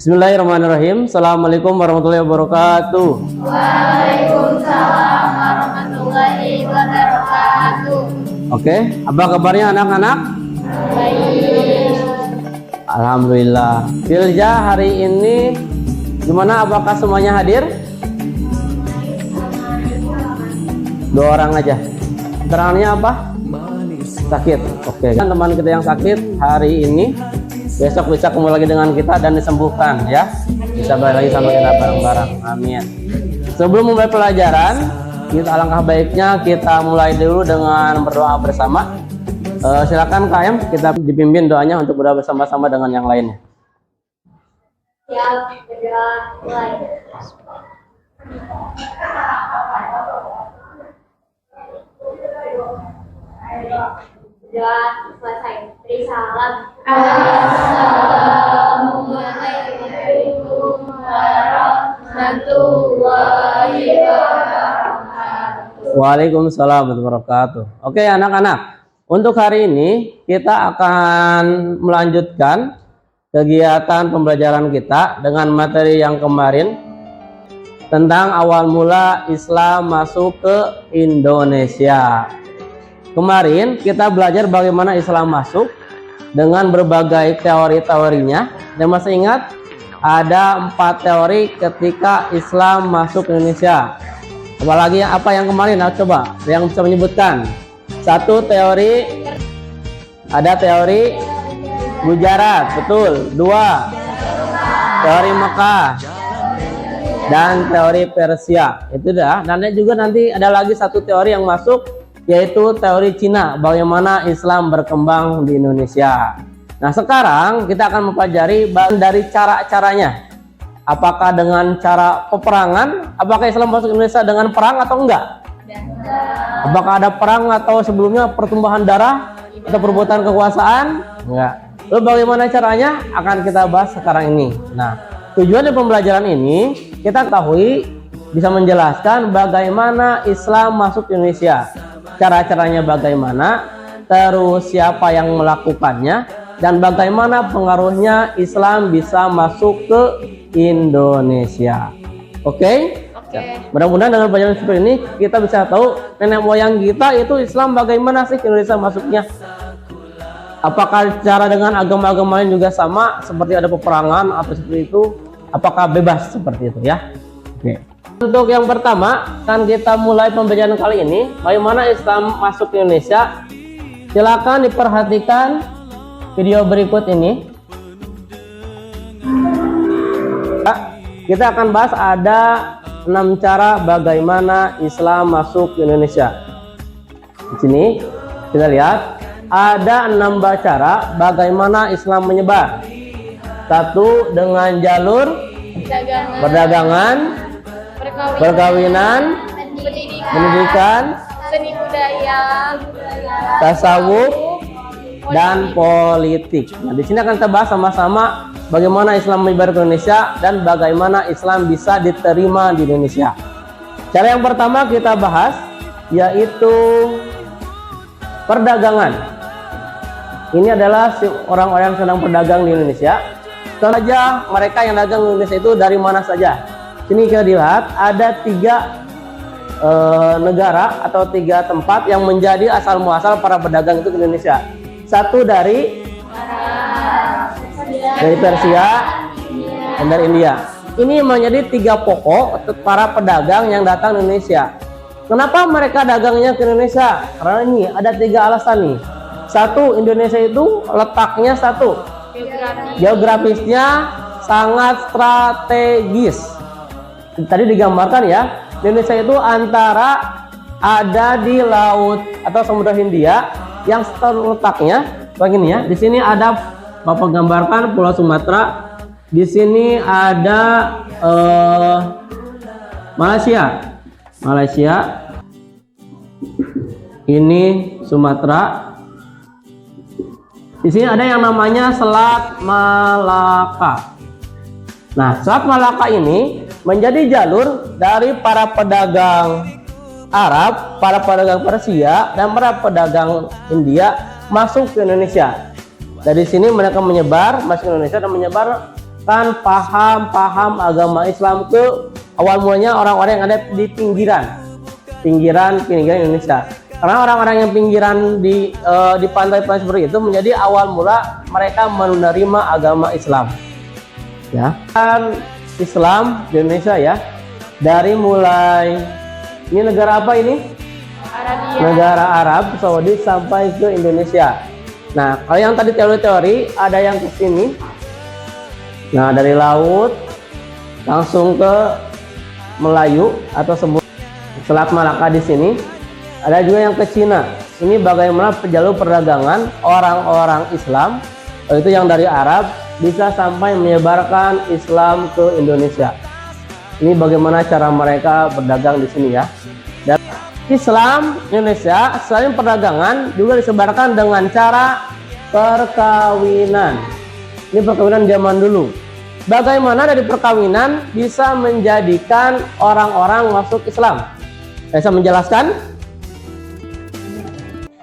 Bismillahirrahmanirrahim. Assalamualaikum warahmatullahi wabarakatuh. Waalaikumsalam warahmatullahi wabarakatuh. Oke, apa kabarnya anak-anak? Baik. Alhamdulillah. Filja hari ini gimana? Apakah semuanya hadir? 2 orang aja. Keterangannya apa? Sakit. Oke. Teman kita yang sakit hari ini, besok bisa kembali lagi dengan kita dan disembuhkan ya. Bisa balik lagi sama kita bareng-bareng. Amin. Sebelum mulai pelajaran, kita alangkah baiknya kita mulai dulu dengan berdoa bersama. Silakan Kak Em, kita dipimpin doanya untuk berdoa bersama-sama dengan yang lainnya. Siap, berdoa mulai. Doa selesai. Beri salam. Assalamualaikum warahmatullahi wabarakatuh. Waalaikumsalam warahmatullahi wabarakatuh. Oke anak-anak, untuk hari ini kita akan melanjutkan kegiatan pembelajaran kita dengan materi yang kemarin tentang awal mula Islam masuk ke Indonesia. Kemarin kita belajar bagaimana Islam masuk dengan berbagai teori-teorinya, dan masih ingat ada 4 teori ketika Islam masuk ke Indonesia. Apalagi apa yang kemarin? Nah, coba yang bisa menyebutkan. 1 teori, ada teori Gujarat, betul. 2 teori Mekah dan teori Persia, itu dah. Dan juga nanti ada lagi 1 teori yang masuk, yaitu teori Cina, bagaimana Islam berkembang di Indonesia. Nah, sekarang kita akan mempelajari dari cara-caranya. Apakah dengan cara peperangan? Apakah Islam masuk ke Indonesia dengan perang atau enggak? Apakah ada perang atau sebelumnya pertumbuhan darah atau perebutan kekuasaan? Enggak. Lalu bagaimana caranya? Akan kita bahas sekarang ini. Nah, tujuan dari pembelajaran ini kita ketahui bisa menjelaskan bagaimana Islam masuk ke Indonesia. Cara-caranya bagaimana, terus siapa yang melakukannya, dan bagaimana pengaruhnya Islam bisa masuk ke Indonesia. Oke? Mudah-mudahan dengan pelajaran seperti ini kita bisa tahu nenek moyang kita itu Islam bagaimana sih ke Indonesia masuknya. Apakah cara dengan agama-agama lain juga sama, seperti ada peperangan atau seperti itu? Apakah bebas seperti itu ya? Oke. Untuk yang pertama, kan kita mulai pembelajaran kali ini, bagaimana Islam masuk ke Indonesia. Silakan diperhatikan video berikut ini. Kita akan bahas ada 6 cara bagaimana Islam masuk ke Indonesia. Di sini kita lihat ada 6 cara bagaimana Islam menyebar. 1 dengan jalur perdagangan, perkawinan, pendidikan, seni budaya, tasawuf, dan politik. Nah, di sini akan kita bahas sama-sama bagaimana Islam menyebar ke Indonesia dan bagaimana Islam bisa diterima di Indonesia. Cara yang pertama kita bahas yaitu perdagangan. Ini adalah orang-orang yang sedang berdagang di Indonesia. Contoh saja mereka yang dagang di Indonesia itu dari mana saja. Sini kita lihat ada 3 negara atau 3 tempat yang menjadi asal muasal para pedagang itu ke Indonesia. 1 dari Persia dan dari India. Ini menjadi 3 pokok para pedagang yang datang ke Indonesia. Kenapa mereka dagangnya ke Indonesia? Karena ini ada 3 alasan nih. 1, Indonesia itu letaknya geografisnya sangat strategis. Tadi digambarkan ya, Indonesia itu antara ada di laut atau Samudra Hindia yang letaknya begini ya. Di sini ada Bapak gambarkan Pulau Sumatera. Di sini ada Malaysia. Ini Sumatera. Di sini ada yang namanya Selat Malaka. Nah, Selat Malaka ini menjadi jalur dari para pedagang Arab, para pedagang Persia, dan para pedagang India masuk ke Indonesia. Dari sini mereka menyebar masuk ke Indonesia dan menyebar memasukkan paham-paham agama Islam ke awal mulanya orang-orang yang ada di pinggiran Indonesia. Karena orang-orang yang pinggiran di pantai-pantai seperti itu menjadi awal mula mereka menerima agama Islam. Ya, kan Islam di Indonesia ya. Dari mulai ini negara apa ini? Arabia. Negara Arab Saudi sampai ke Indonesia. Nah, kalau yang tadi teori-teori ada yang ke sini. Nah, dari laut langsung ke Melayu atau Selat Malaka di sini. Ada juga yang ke Cina. Ini bagaimana jalur perdagangan orang-orang Islam, itu yang dari Arab bisa sampai menyebarkan Islam ke Indonesia. Ini bagaimana cara mereka berdagang di sini ya. Dan Islam Indonesia selain perdagangan juga disebarkan dengan cara perkawinan. Ini perkawinan zaman dulu. Bagaimana dari perkawinan bisa menjadikan orang-orang masuk Islam? Saya bisa menjelaskan?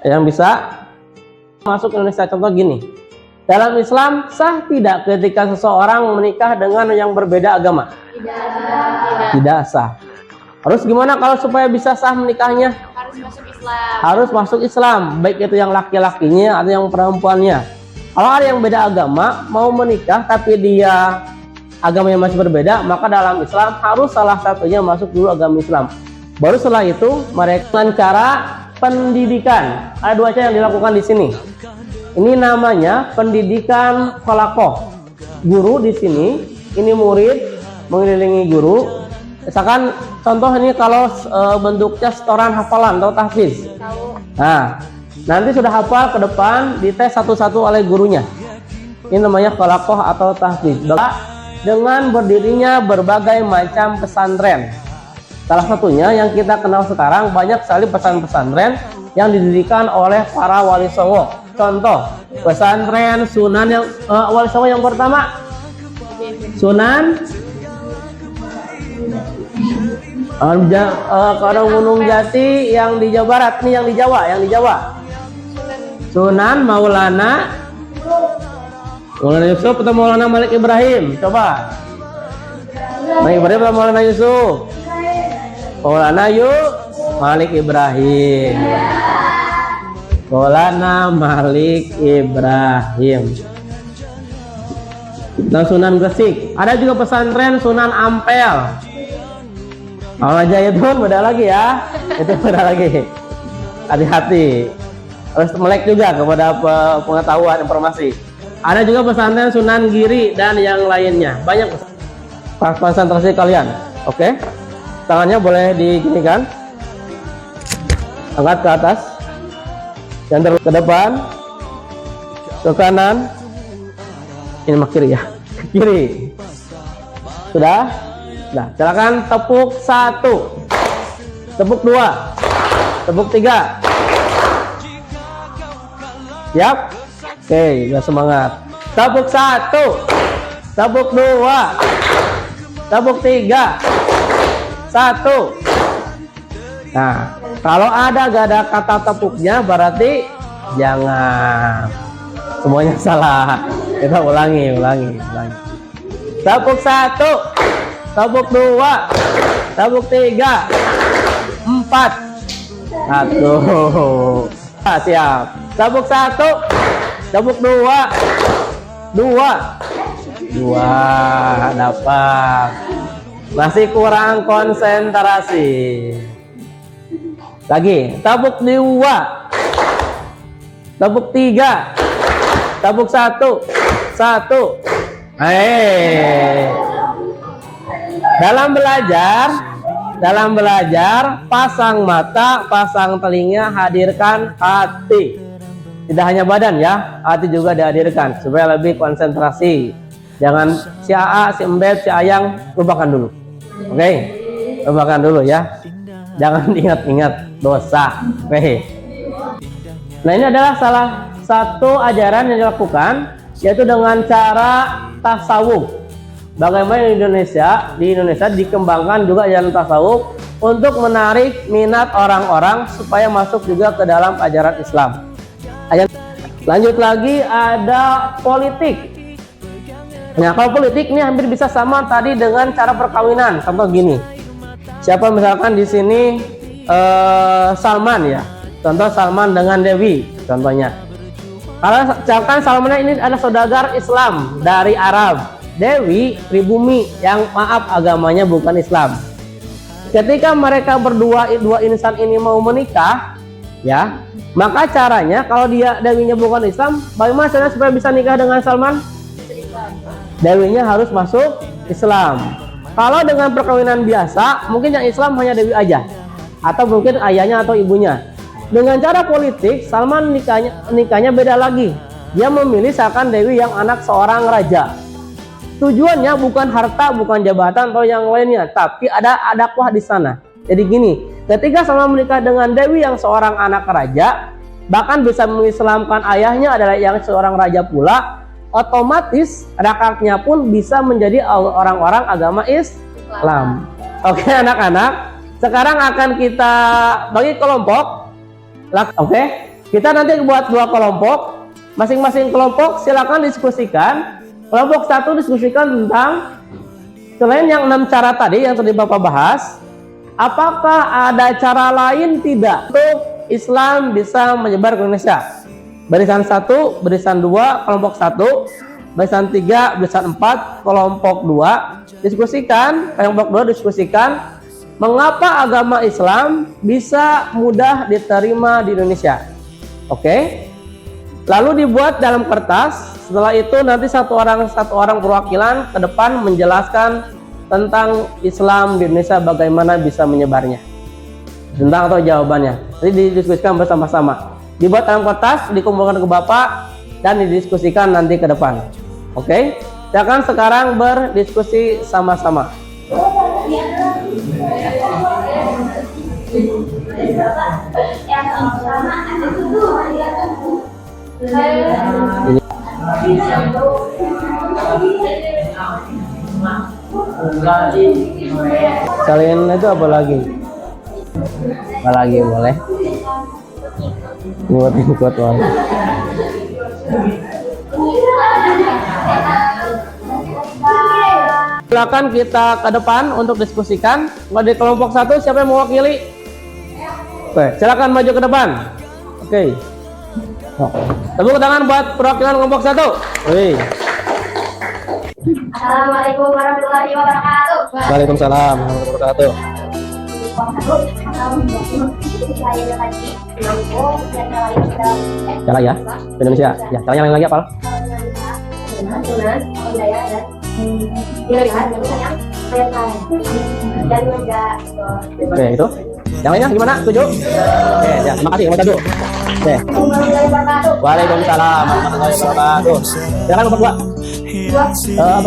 Yang bisa masuk Indonesia, contoh gini. Dalam Islam sah tidak ketika seseorang menikah dengan yang berbeda agama? Tidak sah. Harus gimana kalau supaya bisa sah menikahnya? Harus masuk Islam. Harus masuk Islam, baik itu yang laki-lakinya atau yang perempuannya. Kalau ada yang beda agama mau menikah tapi dia agamanya masih berbeda, maka dalam Islam harus salah satunya masuk dulu agama Islam. Baru setelah itu mereka dengan cara pendidikan. Ada dua cara yang dilakukan di sini. Ini namanya pendidikan khalaqah. Guru di sini, ini murid mengelilingi guru. Misalkan contoh ini kalau bentuknya setoran hafalan atau tahfiz. Nah, nanti sudah hafal ke depan dites satu-satu oleh gurunya. Ini namanya khalaqah atau tahfiz. Dengan berdirinya berbagai macam pesantren. Salah satunya yang kita kenal sekarang, banyak sekali pesantren yang didirikan oleh para wali songo. Contoh pesantren Sunan yang wali songo yang pertama, Sunan Karang Gunung Jati yang di Jawa Barat, nih yang di Jawa. Sunan Maulana Yusuf atau Maulana Malik Ibrahim? Coba. Malik Ibrahim atau Maulana Yusuf? Maulana Malik Ibrahim. Maulana Malik Ibrahim. Nah, Sunan Gresik. Ada juga pesantren Sunan Ampel. Aja itu beda lagi ya. Itu beda lagi. Hati-hati. Harus melek juga kepada pengetahuan informasi. Ada juga pesantren Sunan Giri dan yang lainnya. Banyak konsentrasi kalian. Oke? Tangannya boleh diginikan, angkat ke atas, yang ke depan, ke kanan, ini mah kiri ya, ke kiri. Sudah? Nah, silakan tepuk 1, tepuk 2, tepuk 3. Siap? Oke, udah semangat. Tepuk 1, tepuk 2, tepuk 3. 1. Nah, kalau gak ada kata tepuknya berarti jangan. Semuanya salah. Kita ulangi. Tepuk 1, tepuk 2, tepuk 3, 4. 1. Nah, siap. Tepuk 1, tepuk 2, 2 dapat. Masih kurang konsentrasi. Lagi, tepuk 2, tepuk 3, tepuk 1. Dalam belajar, pasang mata, pasang telinga, hadirkan hati. Tidak hanya badan ya, hati juga dihadirkan supaya lebih konsentrasi. Jangan si AA, si Embet, si Ayang lupakan dulu. Oke, lupakan dulu ya. Jangan ingat-ingat dosa. Oke. Nah, ini adalah salah satu ajaran yang dilakukan, yaitu dengan cara tasawuf. Bagaimana di Indonesia dikembangkan juga jalan tasawuf untuk menarik minat orang-orang supaya masuk juga ke dalam ajaran Islam. Lanjut lagi ada politik. Nah, kalau politik ini hampir bisa sama tadi dengan cara perkawinan. Contoh gini, siapa misalkan di sini Salman ya, contoh Salman dengan Dewi, contohnya. Kalau misalkan Salman ini adalah saudagar Islam dari Arab, Dewi pribumi yang maaf agamanya bukan Islam. Ketika mereka berdua, dua insan ini mau menikah, ya, maka caranya kalau Dewinya bukan Islam, bagaimana caranya supaya bisa nikah dengan Salman? Dewinya harus masuk Islam. Kalau dengan perkawinan biasa, mungkin yang Islam hanya Dewi aja, atau mungkin ayahnya atau ibunya. Dengan cara politik, Salman nikahnya beda lagi. Dia memilih seakan Dewi yang anak seorang raja. Tujuannya bukan harta, bukan jabatan atau yang lainnya, tapi ada dakwah di sana. Jadi gini, ketika Salman menikah dengan Dewi yang seorang anak raja, bahkan bisa mengislamkan ayahnya adalah yang seorang raja pula, otomatis rakyatnya pun bisa menjadi orang-orang agama Islam. Oke anak-anak, sekarang akan kita bagi kelompok. Oke, kita nanti buat 2 kelompok. Masing-masing kelompok silakan diskusikan. Kelompok 1 diskusikan tentang selain yang 6 cara tadi yang tadi Bapak bahas, apakah ada cara lain tidak untuk Islam bisa menyebar ke Indonesia? Barisan 1, barisan 2, kelompok 1, barisan 3, barisan 4, kelompok 2 diskusikan, kelompok 2 diskusikan mengapa agama Islam bisa mudah diterima di Indonesia. Oke? Lalu dibuat dalam kertas. Setelah itu nanti satu orang perwakilan ke depan menjelaskan tentang Islam di Indonesia, bagaimana bisa menyebarnya, tentang atau jawabannya. Jadi didiskusikan bersama-sama. Dibuat dalam kertas, dikumpulkan ke Bapak dan didiskusikan nanti ke depan. Oke? Silakan sekarang berdiskusi sama-sama. Kalian itu apa lagi? Apa lagi boleh? Kuat boleh. Silakan kita ke depan untuk diskusikan. Di kelompok 1 siapa yang mewakili? Oke, silakan maju ke depan. Oke. Tepuk tangan buat perwakilan kelompok 1. Wih. Assalamualaikum warahmatullahi wabarakatuh. Waalaikumsalam warahmatullahi wabarakatuh. Cara ya, Indonesia. Ya, caranya yang lain lagi apa? Oke, itu. Yang lainnya gimana? Setuju? Oke, ya, terima kasih. Nomor 1. Oke. Waalaikumsalam warahmatullahi wabarakatuh. Silakan nomor 2.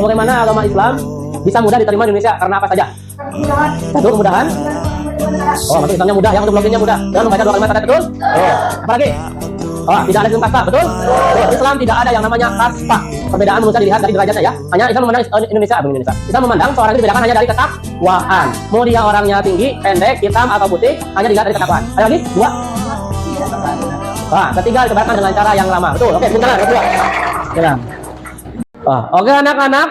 Bagaimana agama Islam bisa mudah diterima di Indonesia karena apa saja? 1, kemudahan. Oh, maksud Islamnya mudah, yang untuk bloggingnya mudah. Dan membaca 2 kalimat tadi, betul? Apa lagi? Oh, tidak ada kaspa, betul? Islam tidak ada yang namanya kaspa. Perbedaan manusia dilihat dari derajatnya ya. Hanya Islam memandang Indonesia. Islam memandang seorang itu dibedakan hanya dari ketakwaan. Mau dia orangnya tinggi, pendek, hitam atau putih, hanya dilihat dari ketakwaan. Ada lagi? 2. Wah, ketiga disebarkan dengan cara yang lama. Betul. Oke, sebentar, kedua. Silakan. Oke anak-anak,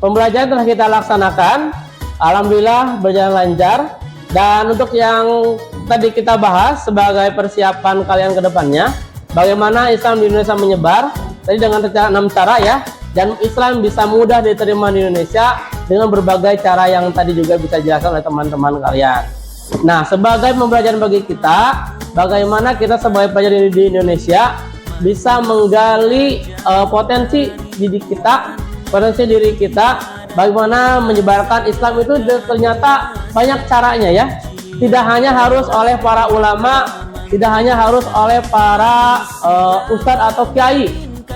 pembelajaran telah kita laksanakan. Alhamdulillah berjalan lancar. Dan untuk yang tadi kita bahas sebagai persiapan kalian ke depannya, bagaimana Islam di Indonesia menyebar, tadi dengan 6 cara ya, dan Islam bisa mudah diterima di Indonesia dengan berbagai cara yang tadi juga bisa dijelaskan oleh teman-teman kalian. Nah, sebagai pembelajaran bagi kita, bagaimana kita sebagai pelajar di Indonesia bisa menggali potensi diri kita, bagaimana menyebarkan Islam itu ternyata banyak caranya ya. Tidak hanya harus oleh para ulama, tidak hanya harus oleh para ustadz atau kiai.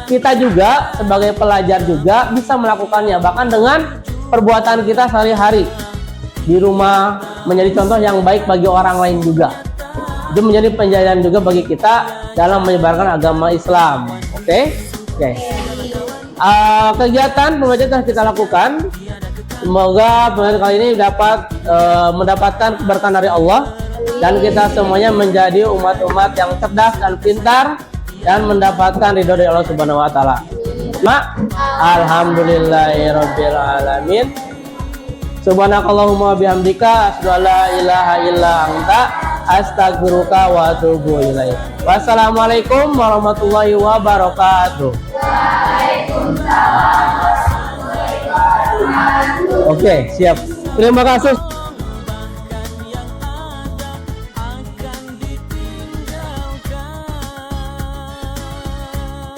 Kita juga sebagai pelajar juga bisa melakukannya, bahkan dengan perbuatan kita sehari-hari di rumah, menjadi contoh yang baik bagi orang lain juga. Itu menjadi pelajaran juga bagi kita dalam menyebarkan agama Islam. Oke. Kegiatan pembelajaran telah kita lakukan. Semoga pembelajaran kali ini dapat mendapatkan keberkahan dari Allah dan kita semuanya menjadi umat-umat yang cerdas dan pintar dan mendapatkan ridho dari Allah Subhanahu wa taala. Alhamdulillahirabbil alamin. Subhanakallahumma bihamdika asyhadu an la ilaha illa anta astaghfiruka wa atubu ilaik. Wassalamualaikum warahmatullahi wabarakatuh. Waalaikumsalam warahmatullahi wabarakatuh. Oke, siap. Terima kasih.